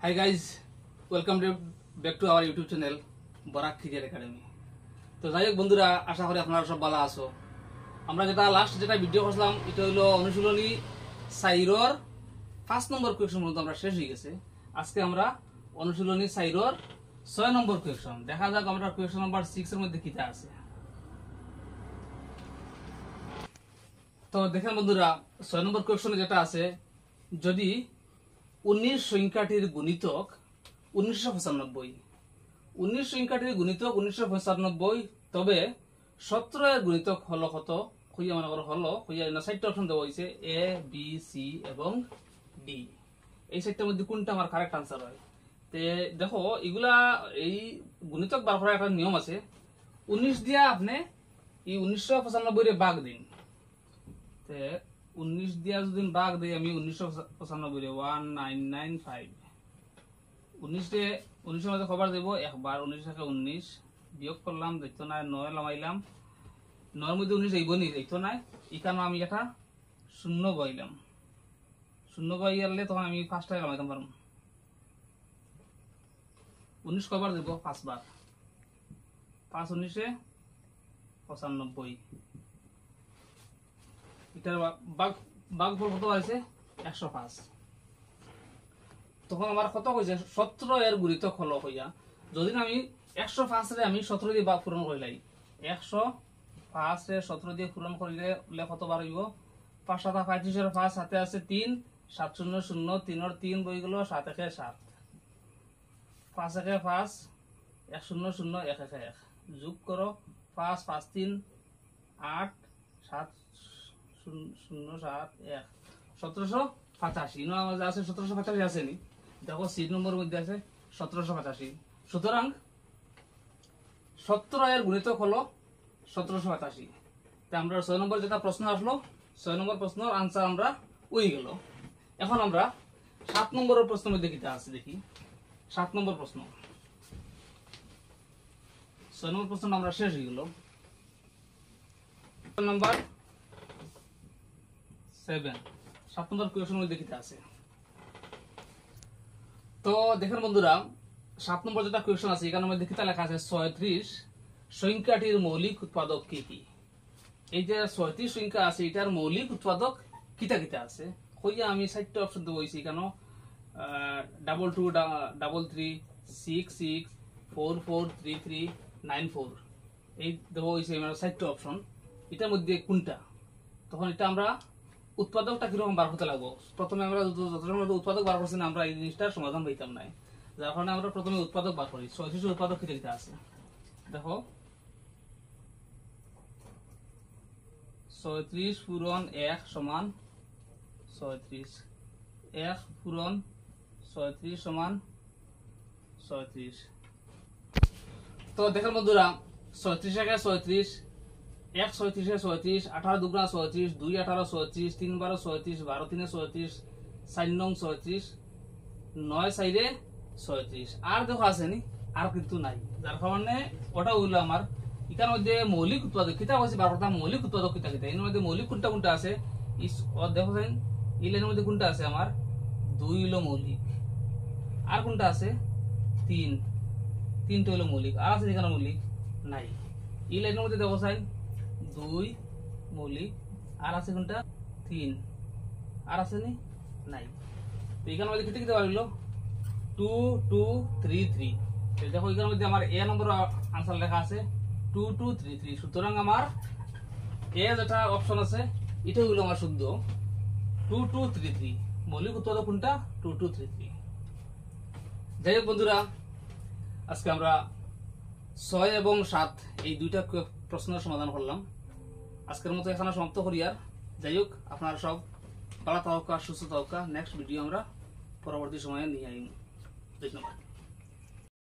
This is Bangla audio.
Hi guys, welcome back to our YouTube channel Barak Career Academy. তো যাই হোক বন্ধুরা, আশা করি আপনারা সব ভালো আছো। আমরা লাস্ট ভিডিও করলাম এটা হলো অনুশীলনী 4 5 নম্বর কোয়েশ্চন পর্যন্ত আমরা শেষ হয়ে গেছে। আজকে আমরা অনুশীলনী 4 6 নম্বর কোয়েশ্চন দেখা যাক আমরা কোয়েশ্চন নাম্বার 6 এর মধ্যে কি আছে। তো দেখেন বন্ধুরা, 6 নম্বর কোয়েশ্চনে যেটা আছে, যদি 19 সংখ্যাটির গুণিতক 1995, 19 সংখ্যাটির গুণিতক 1995, তবে 17 এর গুণিতক হলো কত হইয়া মনে করো হলো হইয়া 4টা অপশন দেওয়া হয়েছে, এ বি সি এবং ডি। এই 4টার মধ্যে কোনটা আমার কারেক্ট আনসার হয়? তে দেখো, এগুলা এই গুণিতক বার করার একটা নিয়ম আছে। 19 দিয়া আপনি এই 1995 এর ভাগ দিন। তে 19 দিয়া যদি ভাগ দেই আমি 1995 রে 1995, 19 এর মধ্যে খবর দেব একবার, 19 থেকে 19 বিয়োগ করলাম, দেখতো না 9 লামাইলাম, 9 এর মধ্যে 19 আইবনি, দেখতো না এখানে আমি এটা 0 বইলাম, 0 বইলে তখন আমি 5টা লামাইতাম পারবো। 19 কবার দেব 5 বার, 5 19 এ 95, এটার ভাগফল কত আছে 105। তখন আমার কত হয়েছে 17 এর গুণিতক হলো হইয়া, যদি আমি 105 রে আমি 17 দিয়ে ভাগ পূরণ করিলাই, 105 রে 17 দিয়ে পূরণ করিলে কত বার হইব? 5 7 35 এর 5 হাতে আছে 3, 7 0 0, 3 এর 3 বই গেল, 7 1 7, 5 1 5, 1 0 0 1 1 1, যোগ করো 5 5 3 8 7 0 7 1, 1785। ইনো আমাদের আছে 1785 আছে নি, দেখো সি নম্বরের মধ্যে আছে 1785। সুতরাং 17 এর গুণিতক হলো 1785। তাই আমরা 6 নম্বর যেটা প্রশ্ন আসলো, 6 নম্বর প্রশ্নের আনসার আমরা ওই গেল। এখন আমরা 7 নম্বরের প্রশ্নের মধ্যে কিটা আছে দেখি। 7 নম্বর প্রশ্ন, 6 নম্বর প্রশ্ন আমরা শেষ হয়ে গেল। নাম্বার 7 7 নম্বর কোয়েশ্চনের মধ্যে কিটা আছে। তো দেখেন বন্ধুরা, 7 নম্বর যেটা কোয়েশ্চন আছে এখানের মধ্যে কিটা লেখা আছে, 36 সংখ্যাটির মৌলিক উৎপাদক কি কি? এই যে 36 সংখ্যা আছে এটার মৌলিক উৎপাদক কিটা কিটা আছে হইয়া আমি 4টা অপশন দেব হইছি। কেন 22 33 66 44 33 94 এই দেব হইছে আমার 4টা অপশন। এটার মধ্যে কোনটা? তখন এটা আমরা উৎপাদকটা কিরকম বার করতে লাগবো। প্রথমে আমরা যতটা উৎপাদক বার করছি না, আমরা এই জিনিসটার সমাধান পাইতাম না, যার কারণে আমরা প্রথমে উৎপাদক বার করি। 36 উৎপাদক কিটা কিটা আছে দেখো, 36 পূরণ 1 সমান 36, 1 পূরণ 36 সমান 36। তো দেখেন বন্ধুরা, 36 একে 36, 1 36 এ 36, 18 দুগুণা 36, 2 18 36, 3 12 36, 12 3 36, 4 9 36, 9 4 এ 36। আর দেখো আসেনি, আর কিন্তু নাই, যার কারণে ওটা হইলো আমার এখানের মধ্যে মৌলিক উৎপাদক কিটা হয়েছে। বারোটা মৌলিক উৎপাদক কিটা কিটা, এর মধ্যে মৌলিক কোনটা কোনটা আছে দেখো এই লাইনের মধ্যে কোনটা আছে আমার 2 হইলো মৌলিক, আর কোনটা আছে 3টা হইলো মৌলিক, আর আছে যেখানে মৌলিক নাই। এই লাইনের মধ্যে দেখো 2 মৌলিক, আর আছে কোনটা 3, আর আছে নি নাই। তো এখানের মধ্যে কেটে দিতে পারলো 2 2 3 3। দেখো এখানের মধ্যে আমার এ নম্বর আনসার লেখা আছে 2 2 3 3। সুতরাং আমার এ যেটা অপশন আছে এটা হইলো আমার শুদ্ধ 2 2 3 3। মৌলিক উৎপাদক কোনটা 2 2 3 3। যাই হোক বন্ধুরা, আজকে আমরা 6 এবং 7 এই দুইটা প্রশ্নের সমাধান করলাম। আজকের মতো এখানে সমাপ্ত করি। আর যাই হোক, আপনারা সব ভালো থাকা, সুস্থ থাকা। নেক্সট ভিডিও আমরা পরবর্তী সময়ে নিয়ে আইব। ধন্যবাদ।